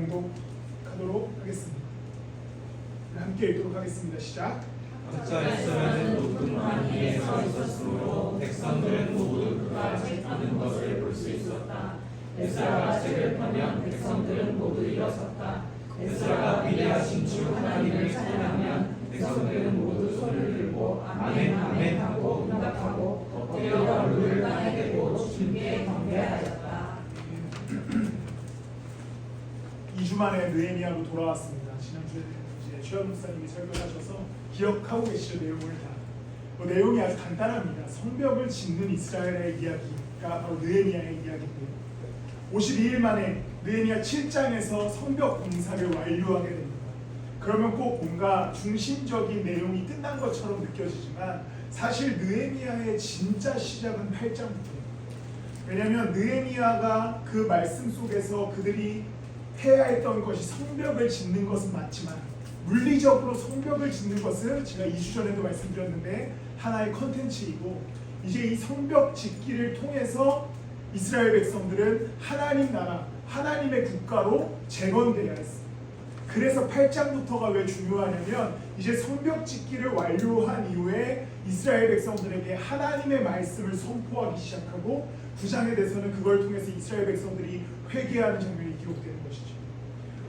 봉독하도록 하겠습니다. 함께 읽도록 하겠습니다. 시작. 각자 에스라는 높은 산 위에 서 있었으므로 백성들은 모두 그가 책하는 것을 볼 수 있었다. 에스라가 책을 펴면 백성들은 모두 일어섰다. 에스라가 위대하신 주 하나님을 찬양하면 백성들은 모두 손을 들고 아멘 아멘 하고 응답하고 엎드려 얼굴을 땅에 대고 주님께 경배하였다. 2주 만에 느헤미야로 돌아왔습니다. 지난주에 이제 최현 목사님이 설교하셔서 기억하고 계시죠? 내용을 다. 내용이 아주 간단합니다. 성벽을 짓는 이스라엘의 이야기가 바로 느헤미야의 이야기인데요. 52일 만에 느헤미야 7장에서 성벽 공사를 완료하게 됩니다. 그러면 꼭 뭔가 중심적인 내용이 끝난 것처럼 느껴지지만 사실 느헤미야의 진짜 시작은 8장부터예요. 왜냐하면 느헤미야가 그 말씀 속에서 그들이 해야 했던 것이 성벽을 짓는 것은 맞지만 물리적으로 성벽을 짓는 것은 제가 2주 전에도 말씀드렸는데 하나의 컨텐츠이고 이제 이 성벽 짓기를 통해서 이스라엘 백성들은 하나님 나라, 하나님의 국가로 재건되어야 했습니다. 그래서 8장부터가 왜 중요하냐면 이제 성벽 짓기를 완료한 이후에 이스라엘 백성들에게 하나님의 말씀을 선포하기 시작하고 9장에 대해서는 그걸 통해서 이스라엘 백성들이 회개하는 장면이 기록되는 것이죠.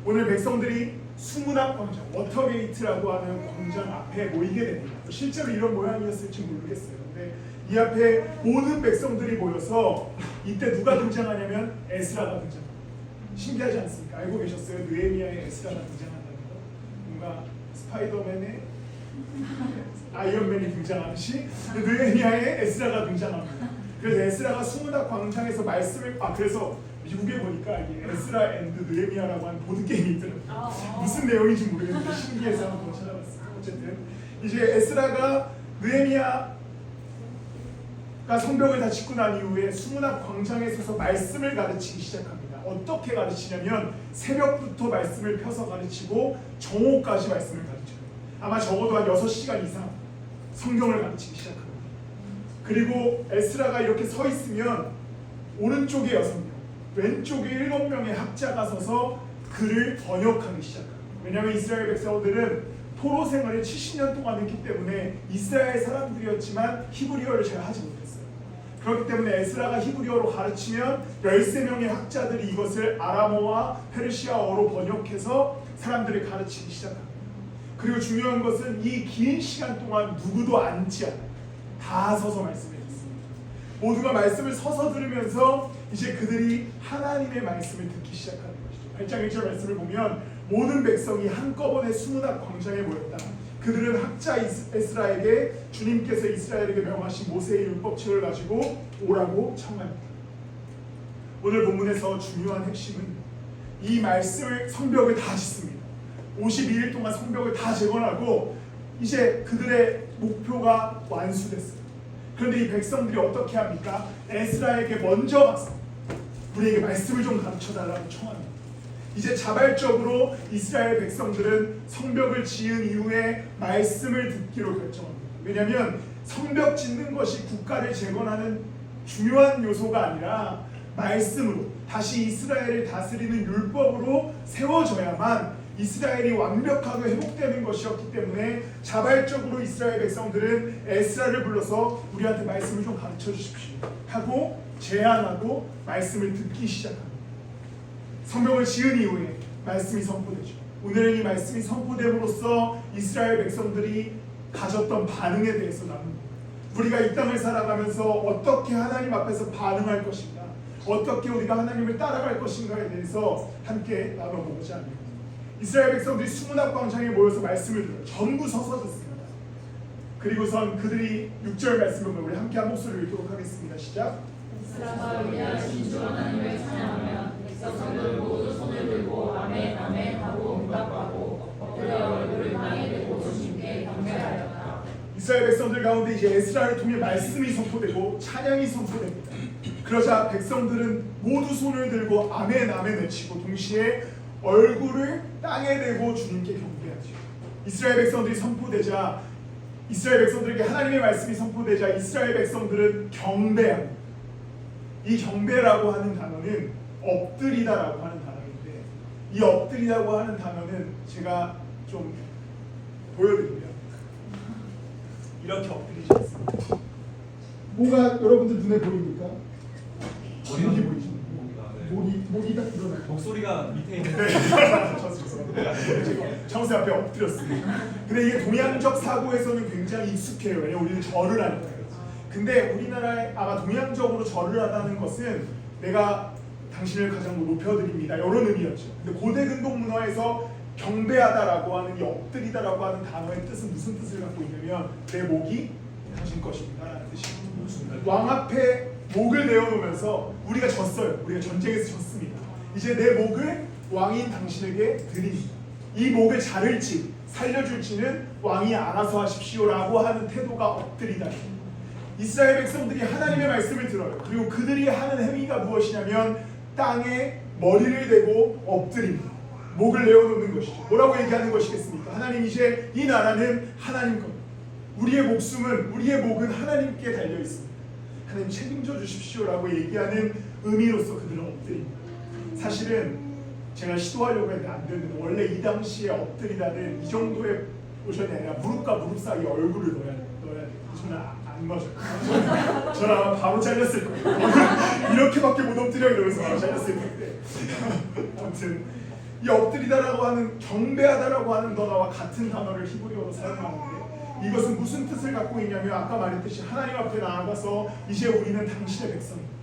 오늘 백성들이 수문학 광장, 워터게이트라고 하는 광장 앞에 모이게 됩니다. 실제로 이런 모양이었을지 모르겠어요. 근데 이 앞에 모든 백성들이 모여서 이때 누가 등장하냐면 에스라가 등장합니다. 신기하지 않습니까? 알고 계셨어요? 느헤미야의 에스라가 등장한다는 거. 뭔가 스파이더맨의 아이언맨이 등장하듯이 느헤미야의 에스라가 등장합니다. 그래서 에스라가 수문학 광장에서 말씀을 그래서 미국에 보니까 이게 에스라 앤드 느헤미야라고 하는 보드게임이 있더라고요. 무슨 내용인지 모르겠는데 신기해서 한번 찾아봤어요. 어쨌든 이제 에스라가 느헤미야가 성벽을 다 짓고 난 이후에 수문학 광장에 서서 말씀을 가르치기 시작합니다. 어떻게 가르치냐면 새벽부터 말씀을 펴서 가르치고 정오까지 말씀을 가르쳐요. 아마 적어도 한 6시간 이상 성경을 가르치기 시작합니다. 그리고 에스라가 이렇게 서 있으면 오른쪽에 6명, 왼쪽에 7명의 학자가 서서 글을 번역하기 시작합니다. 왜냐하면 이스라엘 백성들은 포로 생활을 70년 동안 했기 때문에 이스라엘 사람들이었지만 히브리어를 잘 하지 못했어요. 그렇기 때문에 에스라가 히브리어로 가르치면 13명의 학자들이 이것을 아람어와 페르시아어로 번역해서 사람들을 가르치기 시작합니다. 그리고 중요한 것은 이 긴 시간 동안 누구도 앉지 않아요. 다 서서 말씀해 듣습니다. 모두가 말씀을 서서 들으면서 이제 그들이 하나님의 말씀을 듣기 시작하는 것이죠. 8장 1절 말씀을 보면 모든 백성이 한꺼번에 수문학 광장에 모였다. 그들은 학자 에스라에게 주님께서 이스라엘에게 명하신 모세의 율법책을 가지고 오라고 청합니다. 오늘 본문에서 중요한 핵심은 이 말씀을 성벽을 다 짓습니다. 52일 동안 성벽을 다 재건하고 이제 그들의 목표가 완수됐어요. 그런데 이 백성들이 어떻게 합니까? 에스라에게 먼저 가서 우리에게 말씀을 좀 가르쳐달라고 청합니다. 이제 자발적으로 이스라엘 백성들은 성벽을 지은 이후에 말씀을 듣기로 결정합니다. 왜냐하면 성벽 짓는 것이 국가를 재건하는 중요한 요소가 아니라 말씀으로 다시 이스라엘을 다스리는 율법으로 세워져야만 이스라엘이 완벽하게 회복되는 것이었기 때문에 자발적으로 이스라엘 백성들은 에스라를 불러서 우리한테 말씀을 좀 가르쳐 주십시오 하고 제안하고 말씀을 듣기 시작합니다. 성벽을 지은 이후에 말씀이 선포되죠. 오늘은 이 말씀이 선포됨으로써 이스라엘 백성들이 가졌던 반응에 대해서 나눕니다. 우리가 이 땅을 살아가면서 어떻게 하나님 앞에서 반응할 것인가, 어떻게 우리가 하나님을 따라갈 것인가에 대해서 함께 나눠보고자 합니다. 이스라엘 백성들이 수문학 광장에 모여서 말씀을 들어요. 전부 서서 듣습니다. 그리고선 그들이 6절 말씀을 보면 우리 함께 한 목소리를 읽도록 하겠습니다. 시작. 에스라가 위대하신 주 하나님을 찬양하며 백성들 모두 손을 들고 아멘 아멘 하고 응답하고 엎드려 얼굴을 땅에 대고 주님께 경배하였다. 이스라엘 백성들 가운데 이제 에스라를 통해 말씀이 선포되고 찬양이 선포됩니다. 그러자 백성들은 모두 손을 들고 아멘 아멘 외치고 동시에 얼굴을 땅에 대고 주님께 경배하죠. 이스라엘 백성들이 선포되자 이스라엘 백성들에게 하나님의 말씀이 선포되자 이스라엘 백성들은 경배합니다. 이 경배라고 하는 단어는 엎드리다라고 하는 단어인데 이 엎드리라고 하는 단어는 제가 좀 보여드리면 이렇게 엎드리지 않습니다. 뭐가 여러분들 눈에 보입니까? 목이 보이죠? 목이 딱 드러나요. 목소리가 밑에 있는. 청세 앞에 엎드렸습니다. 근데 이게 동양적 사고에서는 굉장히 익숙해요. 왜냐면 우리는 절을 하니까. 근데 우리나라에 아마 동양적으로 절을 하다는 것은 내가 당신을 가장 높여드립니다. 이런 의미였죠. 근데 고대 근동 문화에서 경배하다라고 하는 이 엎드리다라고 하는 단어의 뜻은 무슨 뜻을 갖고 있냐면 내 목이 당신 것입니다 라는 뜻이에요. 왕 앞에 목을 내어놓으면서 우리가 졌어요. 우리가 전쟁에서 졌습니다. 이제 내 목을 왕인 당신에게 드립니다. 이 목을 자를지 살려줄지는 왕이 알아서 하십시오라고 하는 태도가 엎드리다. 이스라엘 백성들이 하나님의 말씀을 들어요. 그리고 그들이 하는 행위가 무엇이냐면 땅에 머리를 대고 엎드립니다. 목을 내어놓는 것이죠. 뭐라고 얘기하는 것이겠습니까? 하나님, 이제 이 나라는 하나님 겁니다. 우리의 목숨은, 우리의 목은 하나님께 달려 있습니다. 하나님 책임져 주십시오라고 얘기하는 의미로서 그들은 엎드립니다. 사실은 제가 시도하려고 했는데 안 됐는데, 원래 이 당시에 엎드리다는 이 정도의 포션이 아니라 무릎과 무릎 사이에 얼굴을 넣어야 돼요. 저는 안 맞아요. 저는 아마 바로 잘렸을 거예요. 이렇게밖에 못 엎드려 이러면서 바로 잘렸을 텐데. 아무튼 이 엎드리다라고 하는, 경배하다라고 하는 단어와 같은 단어를 히브리어로 사용하는데, 이것은 무슨 뜻을 갖고 있냐면 아까 말했듯이 하나님 앞에 나아가서 이제 우리는 당신의 백성입니다.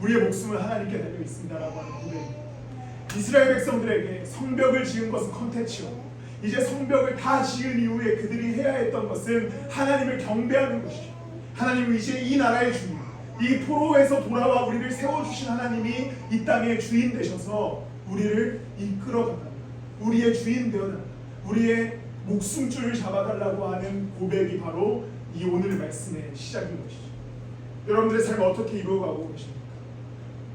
우리의 목숨은 하나님께 달려 있습니다라고 하는 고백입니다. 이스라엘 백성들에게 성벽을 지은 것은 컨텐츠였고, 이제 성벽을 다 지은 이후에 그들이 해야 했던 것은 하나님을 경배하는 것이죠. 하나님은 이제 이 나라의 주인, 이 포로에서 돌아와 우리를 세워주신 하나님이 이 땅의 주인 되셔서 우리를 이끌어가다, 우리의 주인 되어달라, 우리의 목숨줄을 잡아달라고 하는 고백이 바로 이 오늘 말씀의 시작인 것이죠. 여러분들의 삶을 어떻게 이루어가고 계십니까?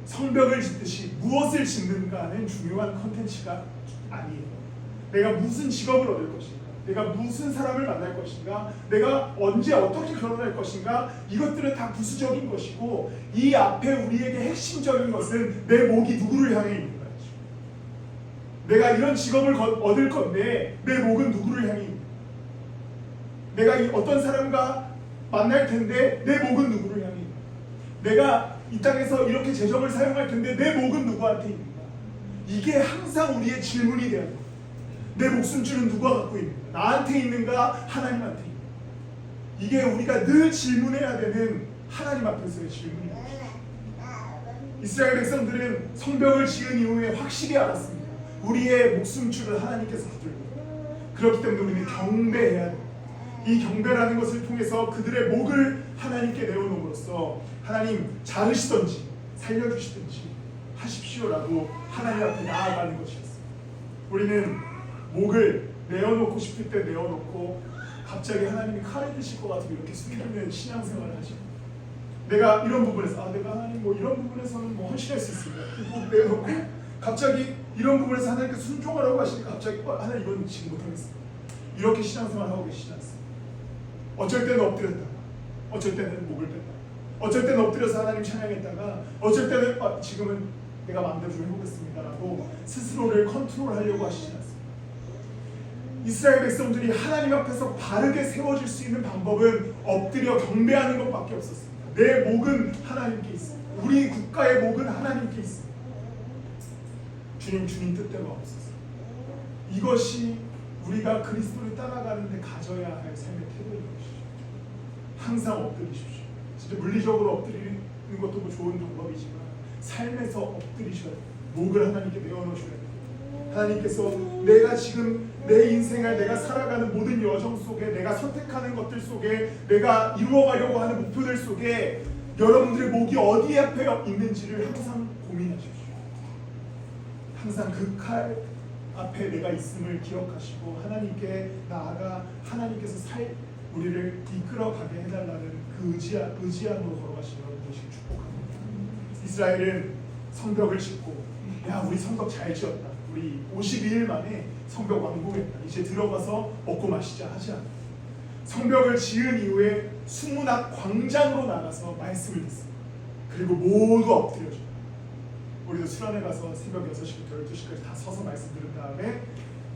성벽을 짓듯이 무엇을 짓는가는 중요한 컨텐츠가 아니에요. 내가 무슨 직업을 얻을 것인가, 내가 무슨 사람을 만날 것인가, 내가 언제 어떻게 결혼할 것인가, 이것들은 다 부수적인 것이고, 이 앞에 우리에게 핵심적인 것은 내 목이 누구를 향해 있는 거죠. 내가 이런 직업을 얻을 건데 내 목은 누구를 향해 있는 거예요. 내가 어떤 사람과 만날 텐데 내 목은 누구를 향해 있는 거예요. 내가 이 땅에서 이렇게 재정을 사용할 텐데 내 목은 누구한테 있는가. 이게 항상 우리의 질문이 돼야 돼요. 내 목숨줄은 누가 갖고 있는가? 나한테 있는가? 하나님한테 있는가? 이게 우리가 늘 질문해야 되는 하나님 앞에서의 질문입니다. 이스라엘 백성들은 성벽을 지은 이후에 확실히 알았습니다. 우리의 목숨줄을 하나님께서 붙들고, 그렇기 때문에 우리는 경배해야 돼요. 이 경배라는 것을 통해서 그들의 목을 하나님께 내어놓음으로써 하나님 자르시든지 살려주시든지 하십시오라고 하나님 앞에 나아가는 것이었습니다. 우리는 목을 내어놓고 싶을 때 내어놓고, 갑자기 하나님이 칼에 드실 것 같으면 이렇게 숨기는 신앙생활을 하죠. 내가 이런 부분에서 내가 하나님 뭐 이런 부분에서는 뭐 헌신할 수 있습니다. 목 내어놓고 갑자기 이런 부분에서 하나님께 순종하라고 하시니까 갑자기 하나님 이건 지금 못하겠습니다. 이렇게 신앙생활 하고 계시지 않습니다. 어쩔 때는 엎드렸다가, 어쩔 때는 목을 뺐다가, 어쩔 때는 엎드려서 하나님 찬양했다가, 어쩔 때는 지금은 내가 마음대로 좀 해보겠습니다라고 스스로를 컨트롤하려고 하시지 않습니다. 이스라엘 백성들이 하나님 앞에서 바르게 세워질 수 있는 방법은 엎드려 경배하는 것밖에 없었습니다. 내 목은 하나님께 있습니다. 우리 국가의 목은 하나님께 있습니다. 주님 뜻대로 없어서. 이것이 우리가 그리스도를 따라가는데 가져야 할 삶의 태도인 것이죠. 항상 엎드리십시오. 진짜 물리적으로 엎드리는 것도 뭐 좋은 방법이지만 삶에서 엎드리셔야 돼요. 목을 하나님께 내어놓으셔야 돼요. 하나님께서 내가 지금 내 인생을, 내가 살아가는 모든 여정 속에, 내가 선택하는 것들 속에, 내가 이루어가려고 하는 목표들 속에 여러분들의 목이 어디 앞에 있는지를 항상 고민하십시오. 항상 그 칼 앞에 내가 있음을 기억하시고 하나님께 나아가 하나님께서 우리를 이끌어가게 해달라는 그 의지함으로 걸어가시는 것이 축복합니다. 이스라엘은 성벽을 짓고, 야 우리 성벽 잘 지었다, 우리 52일 만에 성벽 완공했다, 이제 들어가서 먹고 마시자 하지 않아요. 성벽을 지은 이후에 수문앞 광장으로 나가서 말씀을 듣습니다. 그리고 모두 엎드려져요. 우리도 수련회 가서 새벽 6시부터 12시까지 다 서서 말씀 들은 다음에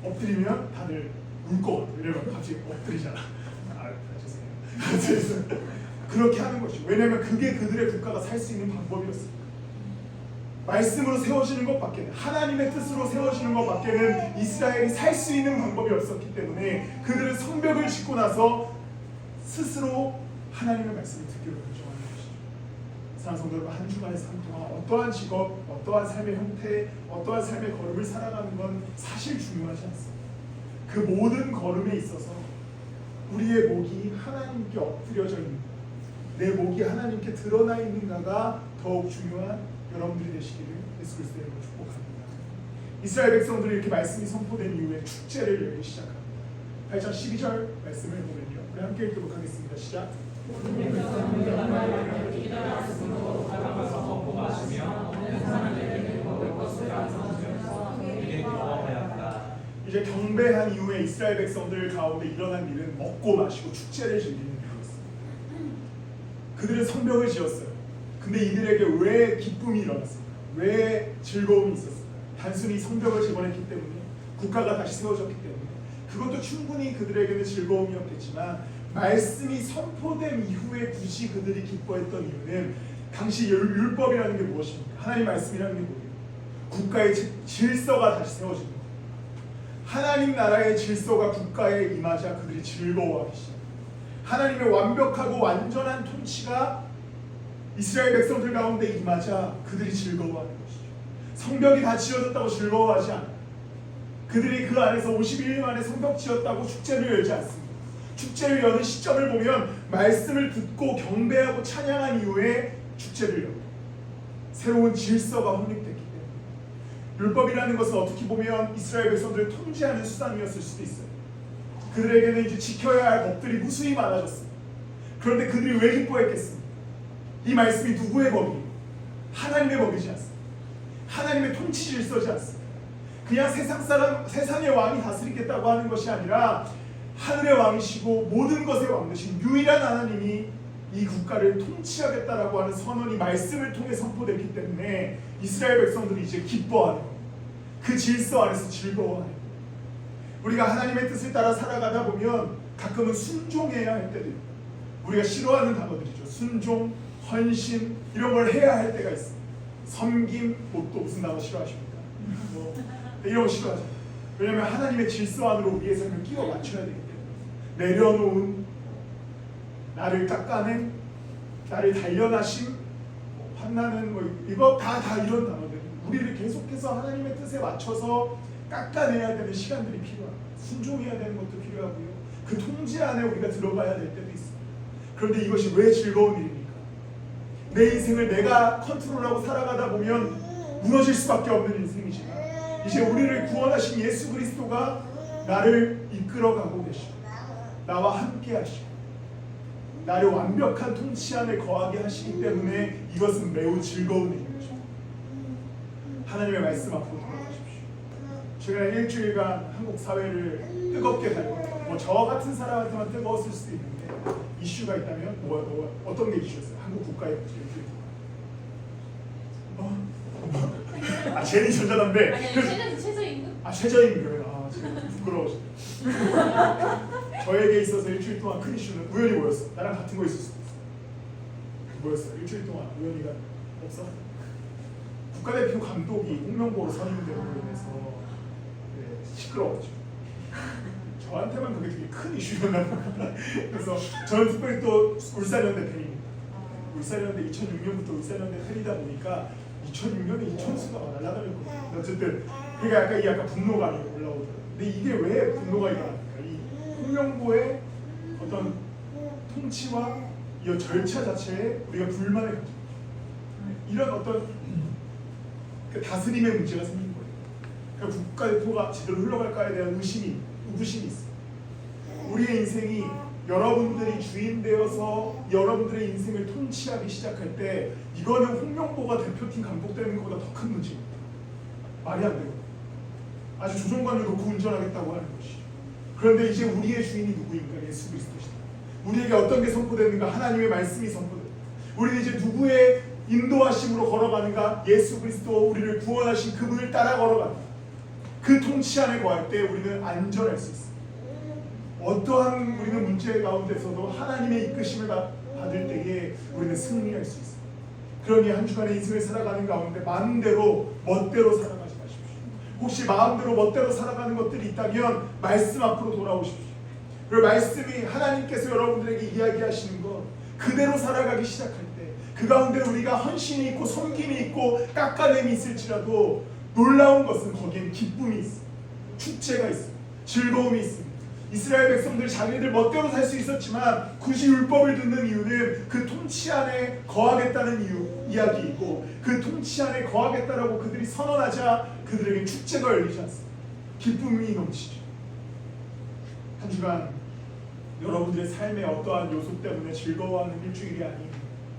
엎드리면 다들 울 것 같아. 이러면 갑자기 엎드리잖아. 죄송해요. 그렇게 하는 것이죠. 왜냐하면 그게 그들의 국가가 살 수 있는 방법이었어요. 말씀으로 세워지는 것밖에는, 하나님의 뜻으로 세워지는 것밖에는 이스라엘이 살 수 있는 방법이 없었기 때문에 그들은 성벽을 짓고 나서 스스로 하나님의 말씀을 듣기로 결정하는 것이죠. 사랑하는 성도 여러분, 한 주간의 삶 동안 어떠한 직업, 어떠한 삶의 형태, 어떠한 삶의 걸음을 살아가는 건 사실 중요하지 않습니다. 그 모든 걸음에 있어서 우리의 목이 하나님께 엎드려져 있는, 내 목이 하나님께 드러나 있는가가 더욱 중요한 여러분들이 되시기를 예수 그리스도의 이름으로 축복합니다. 이스라엘 백성들이 이렇게 말씀이 선포된 이후에 축제를 열기 시작합니다. 8장 12절 말씀을 보면요, 우리 함께 읽도록 하겠습니다. 시작. 나가서 먹고 마시며 사람에게 먹을 것을 나누면서 이게 경험하였다. 이제 경배한 이후에 이스라엘 백성들 가운데 일어난 일은 먹고 마시고 축제를 즐기는 일이었습니다. 그들은 성벽을 지었어요. 근데 이들에게 왜 기쁨이 일어났습니까? 왜 즐거움이 있었습니까? 단순히 성벽을 재건했기 때문에, 국가가 다시 세워졌기 때문에, 그것도 충분히 그들에게는 즐거움이었겠지만 말씀이 선포된 이후에 굳이 그들이 기뻐했던 이유는 당시 율법이라는 게 무엇입니까? 하나님 말씀이라는 게 뭐예요? 국가의 질서가 다시 세워진 거예요. 하나님 나라의 질서가 국가에 임하자 그들이 즐거워하기 시작합니다. 하나님의 완벽하고 완전한 통치가 이스라엘 백성들 가운데 임하자 그들이 즐거워하는 것이죠. 성벽이 다 지어졌다고 즐거워하지 않아요. 그들이 그 안에서 51일 만에 성벽 지었다고 축제를 열지 않습니다. 축제를 여는 시점을 보면 말씀을 듣고 경배하고 찬양한 이후에 축제를 열고 새로운 질서가 확립됐기 때문에. 율법이라는 것은 어떻게 보면 이스라엘 백성들을 통제하는 수단이었을 수도 있어요. 그들에게는 이제 지켜야 할 법들이 무수히 많아졌습니다. 그런데 그들이 왜 기뻐했겠습니까? 이 말씀이 누구의 법이에요? 하나님의 법이지 않습니까? 하나님의 통치 질서지 않습니까? 그냥 세상의 왕이 다스리겠다고 하는 것이 아니라 하늘의 왕이시고 모든 것의 왕 되신 유일한 하나님이 이 국가를 통치하겠다라고 하는 선언이 말씀을 통해 선포됐기 때문에 이스라엘 백성들이 이제 기뻐하는 거예요. 그 질서 안에서 즐거워하는 거예요. 우리가 하나님의 뜻을 따라 살아가다 보면 가끔은 순종해야 할 때도 있고, 우리가 싫어하는 단어들이죠. 순종, 헌신, 이런 걸 해야 할 때가 있습니다. 섬김, 또 무슨 단어 싫어하십니까? 이런 거 싫어하죠. 왜냐하면 하나님의 질서 안으로 우리의 삶을 끼워 맞춰야 되기 때문에. 내려놓은, 나를 깎아낸, 나를 단련하심, 환난은 이거 다 이런 단어들. 우리를 계속해서 하나님의 뜻에 맞춰서 깎아내야 되는 시간들이 필요합니다. 순종해야 되는 것도 필요하고요. 그 통제 안에 우리가 들어가야 될 때도 있습니다. 그런데 이것이 왜 즐거운 일입니까? 내 인생을 내가 컨트롤하고 살아가다 보면 무너질 수밖에 없는 인생이지만, 이제 우리를 구원하신 예수 그리스도가 나를 이끌어가고 계시고 나와 함께 하시고 나를 완벽한 통치 안에 거하게 하시기 때문에 이것은 매우 즐거운 일입니다. 하나님의 말씀 앞으로 돌아가십시오. 최근에 일주일간 한국 사회를 뜨겁게 달궜다. 저 같은 사람한테만 뜨거웠을 수도 있는데 이슈가 있다면 어떤 게 이슈였어요? 한국 국가의 일주일 동안. 제니 전자담배. 아니, 최저임금? 최저임금. 지금 부끄러워지네. 저에게 있어서 일주일 동안 큰 이슈는 우연히 뭐였어? 나랑 같은 거 있을 수도 있어. 뭐였어? 일주일 동안 우연히가 없어? 국가대표 감독이 홍명보로 선임됨으로 인해서 시끄러웠죠. 저한테만 그게 되게 큰 이슈였나 봅니다. 그래서 저는 특별히 또 울산연대 팬입니다. 울산연대 2006년부터 울산연대 팬이다 보니까 2006년에 이천수가 날아다녔거든요. 어쨌든 그게 약간 분노감이 올라오더라고요. 근데 이게 왜 분노가 일어납니까? 이 홍명보의 어떤 통치와 이 절차 자체에 우리가 불만을 가지고 이런 어떤 그 다스림의 문제가 생긴 거예요. 그러니까 국가대표가 제대로 흘러갈까에 대한 의구심이 있어요. 우리의 인생이 여러분들이 주인 되어서 여러분들의 인생을 통치하기 시작할 때 이거는 홍명보가 대표팀 감독되는 것보다 더 큰 문제입니다. 말이 안 되고 아주 조종관을 놓고 운전하겠다고 하는 것이. 그런데 이제 우리의 주인이 누구인가? 예수 그리스도시다. 우리에게 어떤 게 선포되는가? 하나님의 말씀이 선포됩니다. 우리는 이제 누구의 인도하심으로 걸어가는가? 예수 그리스도 우리를 구원하신 그분을 따라 걸어간다. 그 통치 안에 거할 때 우리는 안전할 수 있습니다. 어떠한 우리는 문제 가운데서도 하나님의 이끄심을 받을 때에 우리는 승리할 수 있습니다. 그러니 한 주간의 인생을 살아가는 가운데 마음대로 멋대로 살아가지 마십시오. 혹시 마음대로 멋대로 살아가는 것들이 있다면 말씀 앞으로 돌아오십시오. 그리고 말씀이 하나님께서 여러분들에게 이야기하시는 것 그대로 살아가기 시작할 때 그 가운데 우리가 헌신이 있고 섬김이 있고 깎아냄이 있을지라도 놀라운 것은 거기엔 기쁨이 있습니다. 축제가 있습니다. 즐거움이 있습니다. 이스라엘 백성들 자기들 멋대로 살 수 있었지만 굳이 율법을 듣는 이유는 그 통치 안에 거하겠다는 이야기이고 그 통치 안에 거하겠다라고 그들이 선언하자 그들에게 축제가 열리지 않습니다. 기쁨이 넘치죠. 한 주간 여러분들의 삶의 어떠한 요소 때문에 즐거워하는 일주일이 아닌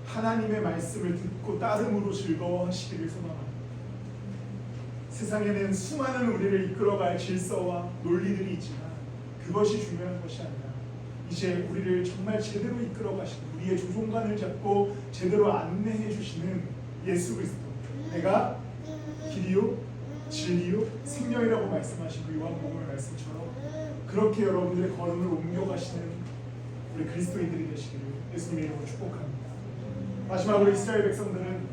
하나님의 말씀을 듣고 따름으로 즐거워하시기를 소망합니다. 세상에는 수많은 우리를 이끌어갈 질서와 논리들이 있지만 그것이 중요한 것이 아니라 이제 우리를 정말 제대로 이끌어 가시고 우리의 조종관을 잡고 제대로 안내해 주시는 예수 그리스도, 내가 길이요 진리요 생명이라고 말씀하신 그 요한복음의 말씀처럼 그렇게 여러분들의 걸음을 옮겨가시는 우리 그리스도인들이 되시기를 예수님의 이름으로 축복합니다. 마지막으로 이스라엘 백성들은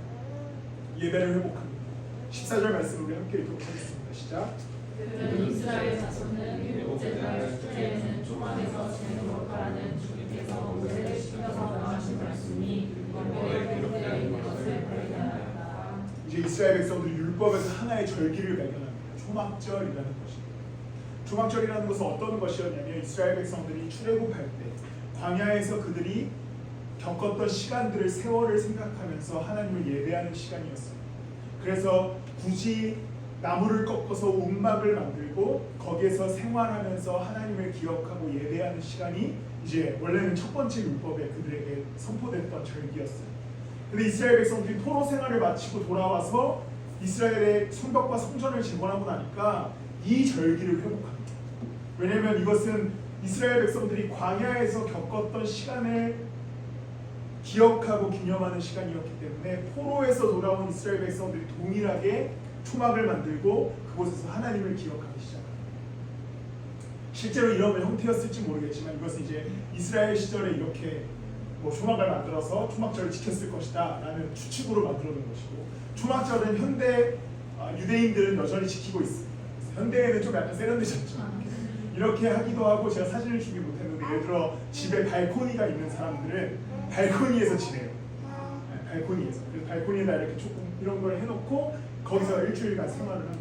예배를 회복합니다. 14절 말씀을 우리 함께 읽도록 하겠습니다. 시작. 그는 이스라엘 자손은 일곱째 달 축제에는 초막에서 지내도록 하라는 주님께서 모세를 시켜서 명하신 말씀이 율법에 기록되어 있는 것을 발견하였다. 이제 이스라엘 백성들이 율법에서 하나의 절기를 발견합니다. 초막절이라는 것입니다. 초막절이라는 것은 어떤 것이었냐면 이스라엘 백성들이 출애굽할 때 광야에서 그들이 겪었던 시간들을 세월을 생각하면서 하나님을 예배하는 시간이었어요. 그래서 굳이 나무를 꺾어서 움막을 만들고 거기에서 생활하면서 하나님을 기억하고 예배하는 시간이 이제 원래는 첫 번째 율법에 그들에게 선포됐던 절기였어요. 근데 이스라엘 백성들이 포로 생활을 마치고 돌아와서 이스라엘의 성벽과 성전을 재건하고 나니까 이 절기를 회복합니다. 왜냐하면 이것은 이스라엘 백성들이 광야에서 겪었던 시간을 기억하고 기념하는 시간이었기 때문에 포로에서 돌아온 이스라엘 백성들이 동일하게 초막을 만들고 그곳에서 하나님을 기억하기 시작합니다. 실제로 이런 형태였을지 모르겠지만 이것은 이제 이스라엘 시절에 이렇게 뭐 초막을 만들어서 초막절을 지켰을 것이다 라는 추측으로 만들어둔 것이고 초막절은 현대 유대인들은 여전히 지키고 있습니다. 현대에는 좀 약간 세련되셨죠. 이렇게 하기도 하고 제가 사진을 준비 못했는데 예를 들어 집에 발코니가 있는 사람들은 발코니에서 지내요. 네, 발코니에서. 그래서 발코니에다 이렇게 조금 이런 걸 해놓고 거기서 일주일간 생활을 합니다.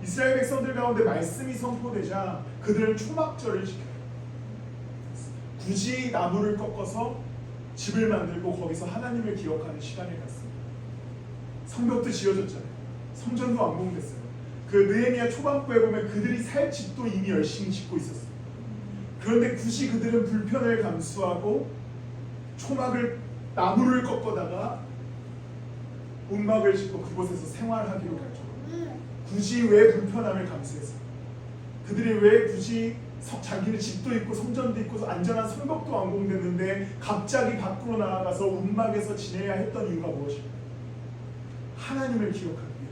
이스라엘 백성들 가운데 말씀이 선포되자 그들은 초막절을 지켜요. 굳이 나무를 꺾어서 집을 만들고 거기서 하나님을 기억하는 시간을 갖습니다. 성벽도 지어졌잖아요. 성전도 완공됐어요. 그 느헤미야 초반부에 보면 그들이 살 집도 이미 열심히 짓고 있었어요. 그런데 굳이 그들은 불편을 감수하고 초막을 나무를 꺾어다가 움막을 짓고 그곳에서 생활하기로 결정합니다. 굳이 왜 불편함을 감수했어요? 그들이 왜 굳이 자기는 집도 있고 성전도 있고 안전한 성벽도 완공됐는데 갑자기 밖으로 나아가서 움막에서 지내야 했던 이유가 무엇일까요? 하나님을 기억하기 위해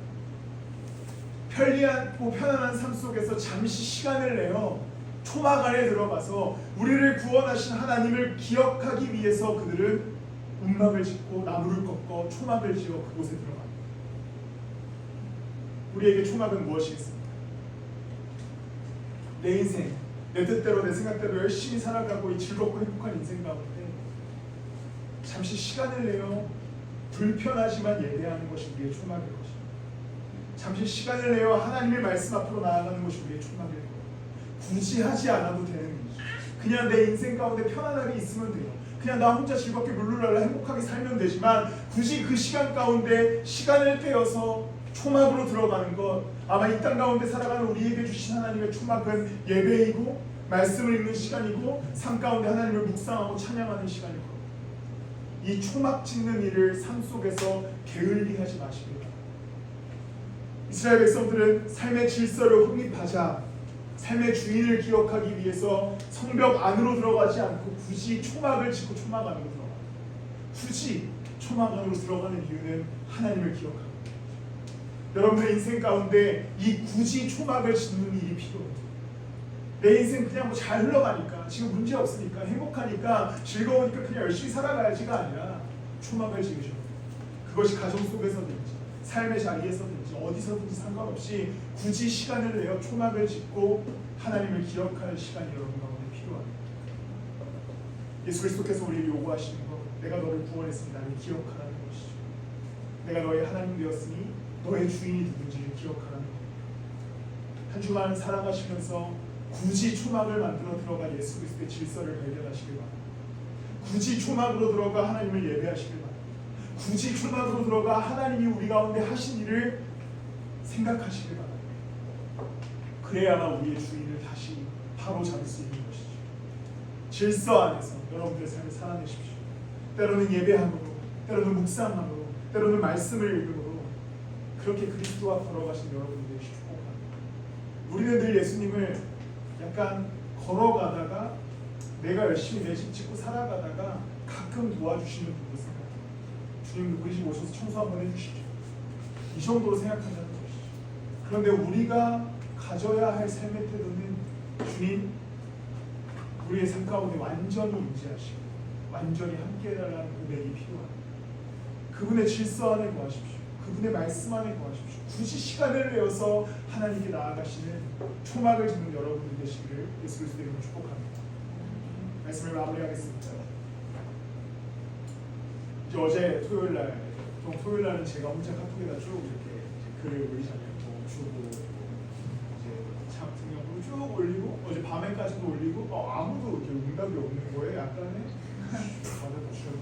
편리하고 편안한 삶 속에서 잠시 시간을 내어 초막 안에 들어가서 우리를 구원하신 하나님을 기억하기 위해서 그들은 움막을 짓고 나무를 꺾어 초막을 지어 그곳에 들어갑니다. 우리에게 초막은 무엇이겠습니까? 내 인생, 내 뜻대로 내 생각대로 열심히 살아가고 이 즐겁고 행복한 인생 가운데 잠시 시간을 내어 불편하지만 예배하는 것이 우리의 초막일 것입니다. 잠시 시간을 내어 하나님의 말씀 앞으로 나아가는 것이 우리의 초막일 것입니다. 굳이 하지 않아도 되는 일이죠. 그냥 내 인생 가운데 편안하게 있으면 돼요. 그냥 나 혼자 즐겁게 룰루랄라 행복하게 살면 되지만 굳이 그 시간 가운데 시간을 떼어서 초막으로 들어가는 것 아마 이 땅 가운데 살아가는 우리에게 주신 하나님의 초막은 예배이고 말씀을 읽는 시간이고 삶 가운데 하나님을 묵상하고 찬양하는 시간일 겁니다. 이 초막 짓는 일을 삶 속에서 게을리하지 마시길 바랍니다. 이스라엘 백성들은 삶의 질서를 확립하자 삶의 주인을 기억하기 위해서 성벽 안으로 들어가지 않고 굳이 초막을 짓고 초막 안으로 들어갑니다. 굳이 초막 안으로 들어가는 이유는 하나님을 기억합니다. 여러분의 인생 가운데 이 굳이 초막을 짓는 일이 필요해요. 내 인생 그냥 뭐 잘 흘러가니까, 지금 문제 없으니까, 행복하니까, 즐거우니까 그냥 열심히 살아가야지가 아니라 초막을 지으셔야 돼요. 그것이 가정 속에서든지 삶의 자리에서든지 어디서든지 상관없이 굳이 시간을 내어 초막을 짓고 하나님을 기억할 시간이 여러분 가운데 필요합니다. 예수 그리스도께서 우리에게 요구하시는 것, 내가 너를 구원했으니 나를 기억하라는 것이죠. 내가 너의 하나님 되었으니 너의 주인이 누군지를 기억하라는 것. 한 주간 살아가시면서 굳이 초막을 만들어 들어가 예수 그리스도의 질서를 발견하시길 바랍니다. 굳이 초막으로 들어가 하나님을 예배하시길 바랍니다. 굳이 초막으로 들어가 하나님이 우리 가운데 하신 일을 생각하시길 바랍니다. 그래야만 우리의 주인을 다시 바로 잡을 수 있는 것이죠. 질서 안에서 여러분들의 삶을 살아내십시오. 때로는 예배함으로, 때로는 묵상함으로, 때로는 말씀을 읽음으로 그렇게 그리스도와 걸어가신 여러분들이 축복합니다. 우리는 늘 예수님을 약간 걸어가다가 내가 열심히 내 집 짓고 살아가다가 가끔 도와주시는 분으로 생각합니다. 주님 우리 집 오셔서 청소 한번 해주시죠. 이 정도로 생각한다는 것이죠. 그런데 우리가 가져야 할 삶의 태도는 주님 우리의 삶 가운데 완전히 임재하시고 완전히 함께 해달라는 고백이 필요합니다. 그분의 질서 안에 거하십시오. 그분의 말씀 안에 거하십시오. 굳이 시간을 내어서 하나님께 나아가시는 초막을 짓는 여러분들 되시기를 예수 그리스도 이름으로 축복합니다. 말씀을 마무리하겠습니다. 이제 어제 토요일날은 제가 혼자 카톡에다 쭉 이렇게 글을 올리잖아요. 주고 이제 참 등역으로 쭉 올리고 어제 밤에까지도 올리고 아무도 이렇게 응답이 없는 거예요. 약간의 다들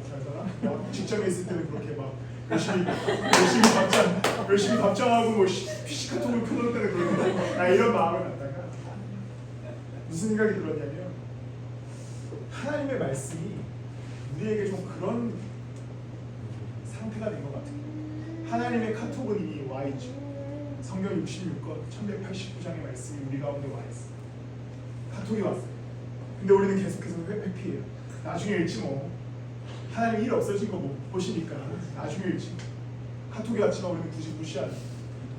잘 살아? 직장에 있을 때는 그렇게 막 열심히 답장하고 뭐 PC 카톡을 켜놓을 때는 그런데 이런 마음을 갖다가 무슨 생각이 들었냐면 하나님의 말씀이 우리에게 좀 그런 상태가 된 것 같아요. 하나님의 카톡은 이미 와 있죠. 성경 66권 1189장의 말씀이 우리 가운데 와 있어요. 카톡이 왔어요. 근데 우리는 계속해서 회피해요. 나중에 읽지 뭐. 하나님 일 없어진 거 못 보시니까 나중에 읽지. 카톡이 왔지만 우리는 굳이 무시하는.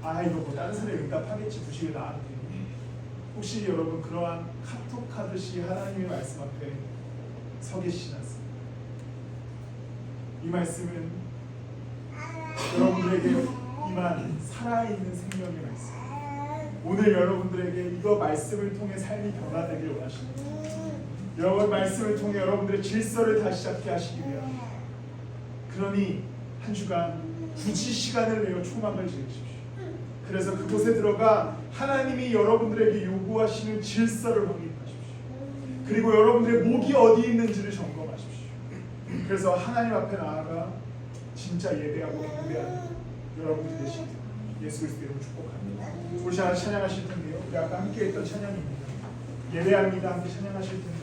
이거 뭐 다른 사람이 응답하겠지. 굳이 나한테. 혹시 여러분 그러한 카톡 하듯이 하나님의 말씀 앞에 서 계시지 않습니까? 이 말씀은 여러분들에게 임한 살아있는 생명의 말씀. 오늘 여러분들에게 이거 말씀을 통해 삶이 변화되길 원하십니다. 여러분 말씀을 통해 여러분들의 질서를 다시 잡게 하시기 위함. 그러니 한 주간 굳이 시간을 내어 초막을 지으십시오. 그래서 그곳에 들어가 하나님이 여러분들에게 요구하시는 질서를 확인하십시오. 그리고 여러분들의 목이 어디 있는지를 점검하십시오. 그래서 하나님 앞에 나아가 진짜 예배하고 경배하는 여러분들 되시길 예수 그리스도 이름으로 축복합니다. 우리 잘 찬양하실 텐데요. 우리 아까 함께 했던 찬양입니다. 예배합니다. 함께 찬양하실 텐데